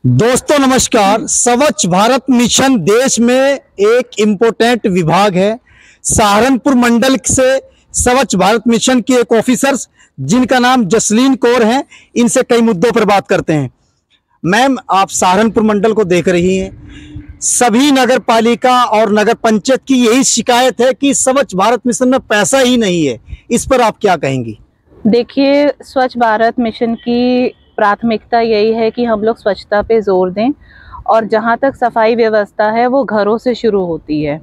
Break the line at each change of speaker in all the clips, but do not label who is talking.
दोस्तों नमस्कार। स्वच्छ भारत मिशन देश में एक इम्पोर्टेंट विभाग है। सहारनपुर मंडल से स्वच्छ भारत मिशन की एक ऑफिसर्स जिनका नाम जसलीन कौर है, इनसे कई मुद्दों पर बात करते हैं। मैम, आप सहारनपुर मंडल को देख रही हैं। सभी नगर पालिका और नगर पंचायत की यही शिकायत है कि स्वच्छ भारत मिशन में पैसा ही नहीं है। इस पर आप क्या कहेंगी?
देखिए, स्वच्छ भारत मिशन की प्राथमिकता यही है कि हम लोग स्वच्छता पे जोर दें, और जहाँ तक सफाई व्यवस्था है वो घरों से शुरू होती है।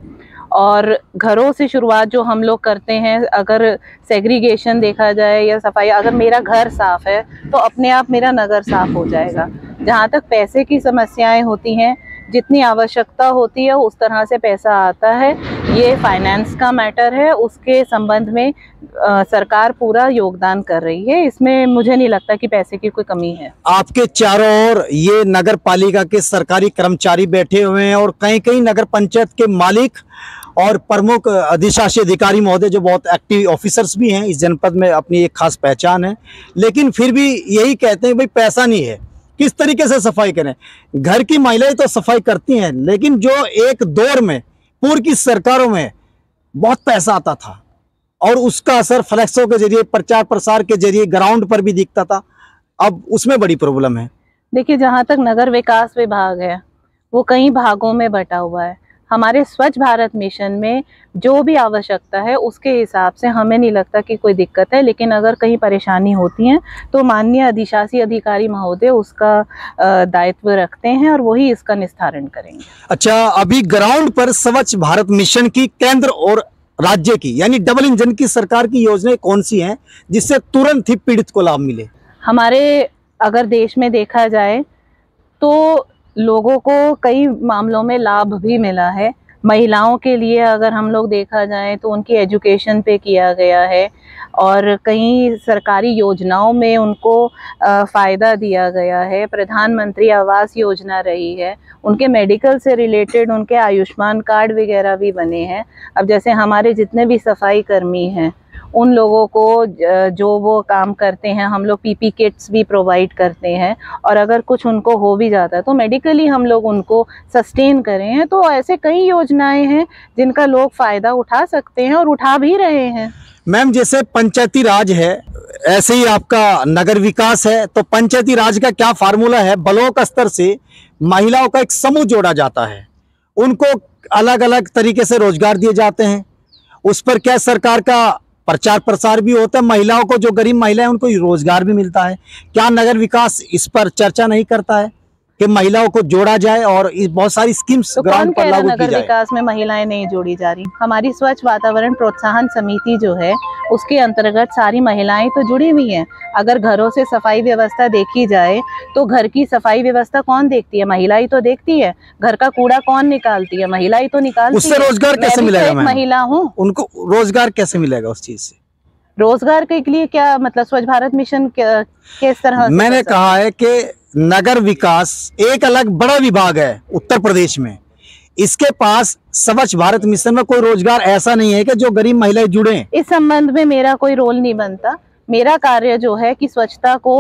और घरों से शुरुआत जो हम लोग करते हैं, अगर सेग्रीगेशन देखा जाए या सफाई, अगर मेरा घर साफ है तो अपने आप मेरा नगर साफ हो जाएगा। जहाँ तक पैसे की समस्याएं होती हैं, जितनी आवश्यकता होती है उस तरह से पैसा आता है, ये फाइनेंस का मैटर है। उसके संबंध में सरकार पूरा योगदान कर रही है। इसमें मुझे नहीं लगता कि पैसे की कोई कमी है।
आपके चारों ओर ये नगर पालिका के सरकारी कर्मचारी बैठे हुए हैं और कई कई नगर पंचायत के मालिक और प्रमुख अधिशासी अधिकारी महोदय जो बहुत एक्टिव ऑफिसर्स भी हैं। इस जनपद में अपनी एक खास पहचान है, लेकिन फिर भी यही कहते हैं भाई पैसा नहीं है, किस तरीके से सफाई करें। घर की महिलाएं तो सफाई करती हैं, लेकिन जो एक दौर में पूर्व की सरकारों में बहुत पैसा आता था और उसका असर फ्लैक्सों के जरिए, प्रचार प्रसार के जरिए ग्राउंड पर भी दिखता था, अब उसमें बड़ी प्रॉब्लम है।
देखिए, जहाँ तक नगर विकास विभाग है वो कई भागों में बटा हुआ है। हमारे स्वच्छ भारत मिशन में जो भी आवश्यकता है उसके हिसाब से हमें नहीं लगता कि कोई दिक्कत है, लेकिन अगर कहीं परेशानी होती है तो माननीय अधिशासी अधिकारी महोदय उसका दायित्व रखते हैं और वही इसका निस्तारण करेंगे।
अच्छा, अभी ग्राउंड पर स्वच्छ भारत मिशन की केंद्र और राज्य की यानी डबल इंजन की सरकार की योजनाएं कौन सी हैं जिससे तुरंत ही पीड़ित को लाभ मिले?
हमारे अगर देश में देखा जाए तो लोगों को कई मामलों में लाभ भी मिला है। महिलाओं के लिए अगर हम लोग देखा जाए तो उनकी एजुकेशन पे किया गया है, और कई सरकारी योजनाओं में उनको फ़ायदा दिया गया है। प्रधानमंत्री आवास योजना रही है, उनके मेडिकल से रिलेटेड उनके आयुष्मान कार्ड वगैरह भी बने हैं। अब जैसे हमारे जितने भी सफाई कर्मी हैं उन लोगों को जो वो काम करते हैं, हम लोग पीपी किट्स भी प्रोवाइड करते हैं, और अगर कुछ उनको हो भी जाता है तो मेडिकली हम लोग उनको सस्टेन करें हैं। तो ऐसे कई योजनाएं हैं जिनका लोग फ़ायदा उठा सकते हैं और उठा भी रहे हैं।
मैम, जैसे पंचायती राज है, ऐसे ही आपका नगर विकास है, तो पंचायती राज का क्या फार्मूला है? ब्लॉक स्तर से महिलाओं का एक समूह जोड़ा जाता है, उनको अलग अलग तरीके से रोजगार दिए जाते हैं, उस पर क्या सरकार का प्रचार प्रसार भी होता है, महिलाओं को, जो गरीब महिलाएं उनको रोजगार भी मिलता है। क्या नगर विकास इस पर चर्चा नहीं करता है कि महिलाओं को जोड़ा जाए और बहुत सारी स्कीम्स ग्राउंड पर लागू की जाए?
नगर विकास में महिलाएं नहीं जोड़ी जा रही। हमारी स्वच्छ वातावरण प्रोत्साहन समिति जो है उसके अंतर्गत सारी महिलाएं तो जुड़ी हुई हैं। अगर घरों से सफाई व्यवस्था देखी जाए तो घर की सफाई व्यवस्था कौन देखती है? महिला ही तो देखती है। घर का कूड़ा कौन निकालती है? महिला ही तो निकालती है।
उससे रोजगार कैसे मिलेगा?
महिला हूँ,
उनको रोजगार कैसे मिलेगा उस चीज से?
रोजगार के लिए क्या मतलब स्वच्छ भारत मिशन किस तरह?
मैंने कहा है कि नगर विकास एक अलग बड़ा विभाग है उत्तर प्रदेश में, इसके पास स्वच्छ भारत मिशन में कोई रोजगार ऐसा नहीं है कि जो गरीब महिलाएं जुड़े।
इस संबंध में मेरा कोई रोल नहीं बनता। मेरा कार्य जो है कि स्वच्छता को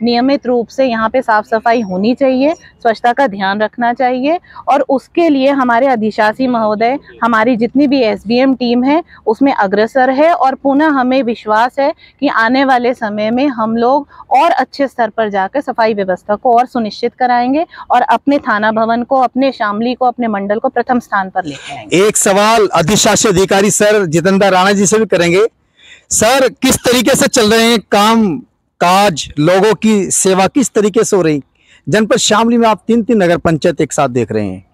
नियमित रूप से यहाँ पे साफ सफाई होनी चाहिए, स्वच्छता का ध्यान रखना चाहिए, और उसके लिए हमारे अधिशासी महोदय, हमारी जितनी भी एसबीएम टीम है उसमें अग्रसर है, और पुनः हमें विश्वास है कि आने वाले समय में हम लोग और अच्छे स्तर पर जाकर सफाई व्यवस्था को और सुनिश्चित कराएंगे और अपने थाना भवन को, अपने शामली को, अपने मंडल को प्रथम स्थान पर लेके आएंगे।
एक सवाल अधिशासी अधिकारी सर जितेंद्र राणा जी से भी करेंगे। सर, किस तरीके से चल रहे हैं काम काज, लोगों की सेवा किस तरीके से हो रही? जनपद शामली में आप 3 नगर पंचायत एक साथ देख रहे हैं।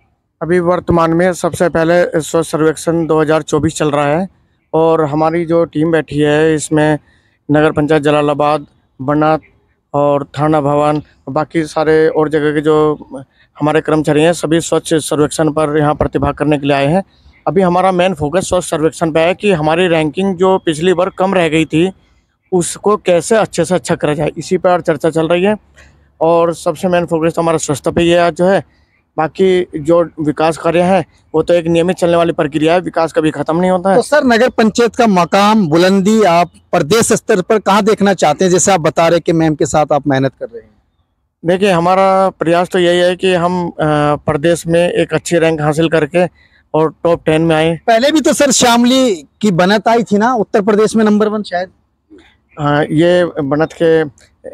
अभी वर्तमान में सबसे पहले स्वच्छ सर्वेक्षण 2024 चल रहा है, और हमारी जो टीम बैठी है इसमें नगर पंचायत जलालाबाद, बन्ना और थाना भवन, बाकी सारे और जगह के जो हमारे कर्मचारी हैं सभी स्वच्छ सर्वेक्षण पर यहाँ प्रतिभाग करने के लिए आए हैं। अभी हमारा मेन फोकस स्वच्छ सर्वेक्षण पे है कि हमारी रैंकिंग जो पिछली बार कम रह गई थी उसको कैसे अच्छे से अच्छा करा जाए, इसी पर चर्चा चल रही है। और सबसे मेन फोकस तो हमारा स्वच्छता पे ही है आज जो है। बाकी जो विकास कार्य है वो तो एक नियमित चलने वाली प्रक्रिया है, विकास कभी खत्म नहीं होता है।
तो सर, नगर पंचायत का मकाम बुलंदी आप प्रदेश स्तर पर कहाँ देखना चाहते हैं? जैसे आप बता रहे कि मैम के साथ आप मेहनत कर रहे हैं।
देखिए, हमारा प्रयास तो यही है कि हम प्रदेश में एक अच्छी रैंक हासिल करके और टॉप 10 में आए।
पहले भी तो सर शामली की बनत आई थी ना उत्तर प्रदेश में नंबर 1 शायद।
ये बनत के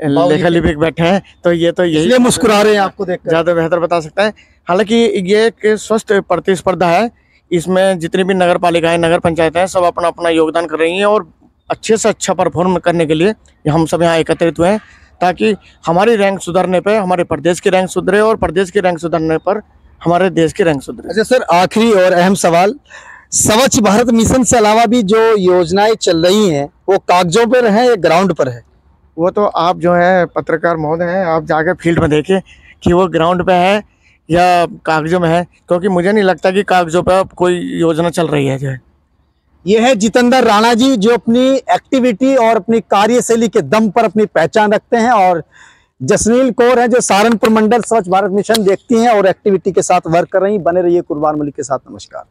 लेखा लिपिक बैठे हैं, तो ये तो यही
इसलिए मुस्कुरा रहे हैं आपको देखकर।
ज़्यादा बेहतर बता सकता है। हालांकि ये एक स्वस्थ प्रतिस्पर्धा है, इसमें जितनी भी नगर पालिकाएं, नगर पंचायतें हैं, सब अपना अपना योगदान कर रही हैं और अच्छे से अच्छा परफॉर्म करने के लिए हम सब यहाँ एकत्रित हुए हैं, ताकि हमारी रैंक सुधरने पे हमारे प्रदेश की रैंक सुधरे और प्रदेश की रैंक सुधरने पर हमारे देश की रैंक सुधरे।
अच्छा सर, आखिरी और अहम सवाल, स्वच्छ भारत मिशन से अलावा भी जो योजनाएं चल रही हैं वो कागजों पर है या ग्राउंड पर है?
वो तो आप जो है पत्रकार महोदय हैं, आप जाके फील्ड में देखें कि वो ग्राउंड पे है या कागजों में है, क्योंकि मुझे नहीं लगता कि कागजों पे अब कोई योजना चल रही है। जो है
ये है जितेंद्र राणा जी, जो अपनी एक्टिविटी और अपनी कार्यशैली के दम पर अपनी पहचान रखते हैं, और जसनील कौर है जो सहारनपुर मंडल स्वच्छ भारत मिशन देखती हैं और एक्टिविटी के साथ वर्क कर रही हैं। बने रहिए कुर्बान मलिक के साथ। नमस्कार।